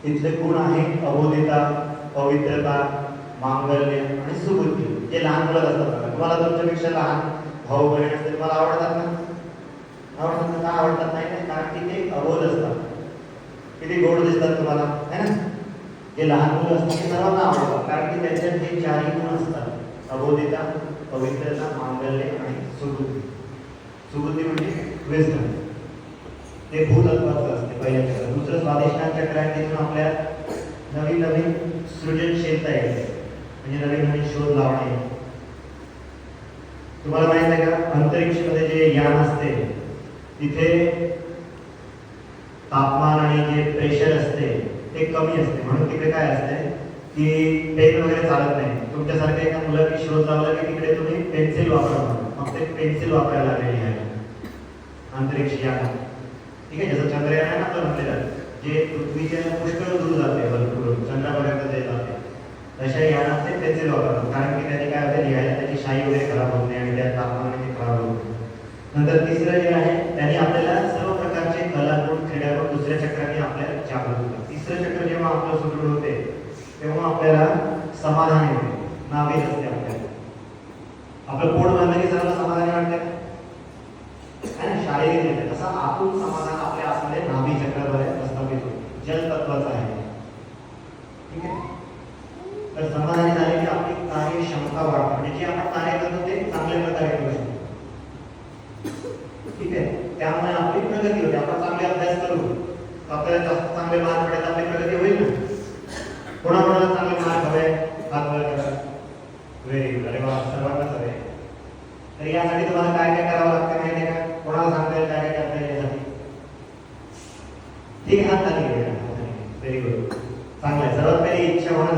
इथले गुण आहे अबोधिता, पवित्रता, मांगल्य आणि सुबुद्धी. जे लहान मुलं असतात, तुम्हाला तुमच्यापेक्षा लहान भाऊ बहीण असते, तुम्हाला आवडतात ना? आवडतात ना? का आवडतात? नाही कारण की ते अबोध असतात. किती गोड दिसतात तुम्हाला, है ना? जे लहान मुलं असतात ते सर्वांना आवडतात कारण की त्यांच्यात हे चारही गुण असतात: अबोधिता, पवित्रता, मांगल्य आणि सुबुद्धी. सुबुद्धी म्हणजे विजडम. ते भूतत्वाचं असते पहिल्या चक्र. दुसरं स्वादिष्टान चक्र आहे, तिथून आपल्या नवीन नवीन सृजनशीलता येते, म्हणजे नवीन नवीन शोध लावणे. तुम्हाला माहित आहे का, अंतरिक्षमध्ये जे यान असते तिथे तापमान आणि जे प्रेशर असते ते कमी असते, म्हणून तिकडे काय असते की पेन वगैरे चालत नाही. तुमच्यासारख्या एका मुलांनी शोध लावला की तिकडे तुम्ही पेन्सिल वापरा, मग ते पेन्सिल वापरायला लागलेली आहे अंतरिक्ष यान. ठीक आहे, जसं चंद्रयान आहे ना आपलं म्हटलेलं, जे पृथ्वीच्या पुष्कळ दूर जाते, भरपूर चंद्रापर्यंत जे जाते, तशा यानात ते पेन्सिल वापरतात कारण की त्याने काय होते, लिहायला त्याची शाई वगैरे खराब होत नाही आणि त्या तापमानाने ते खराब होत नाही. नंतर तिसरं जे आहे त्यांनी आपल्याला सर्व प्रकारचे कलागुण, क्रीडागुण दुसऱ्या चक्राने आपल्याला जागृत होतात. तिसरं चक्र जेव्हा आपलं सुदृढ होते तेव्हा आपल्याला समाधान येते, नावीज असते आपल्याला. आपलं पोट भरलं की सर्व समाधानी वाटते, शारीरिक येते, तसा आतून समाधान आपल्या आतमध्ये नाभी चक्राद्वारे प्रस्थापित होते. जल तत्वाचा आहे, ठीक आहे. तर समाधानी झाले की आपली कार्यक्षमता वाढते, म्हणजे जे आपण कार्य करतो ते चांगल्या प्रकारे करू शकतो. ठीक आहे, त्यामुळे आपली प्रगती होते. आपण चांगले अभ्यास करू, आपल्याला जास्त चांगले मार्क पडेल, आपली प्रगती होईल ना. कोणाकोणाला चांगले मार्क हवे, हात वर करा. व्हेरी गुड, अरे वा, सर्वांनाच हवे. तर यासाठी तुम्हाला काय काय करावं लागतं माहिती आहे का? कोणाला सांगता येईल काय काय करता येईल यासाठी? ठीक आहे, हात खाली घ्या. व्हेरी गुड, चांगलं आहे. सर्वात पहिली इच्छा होणं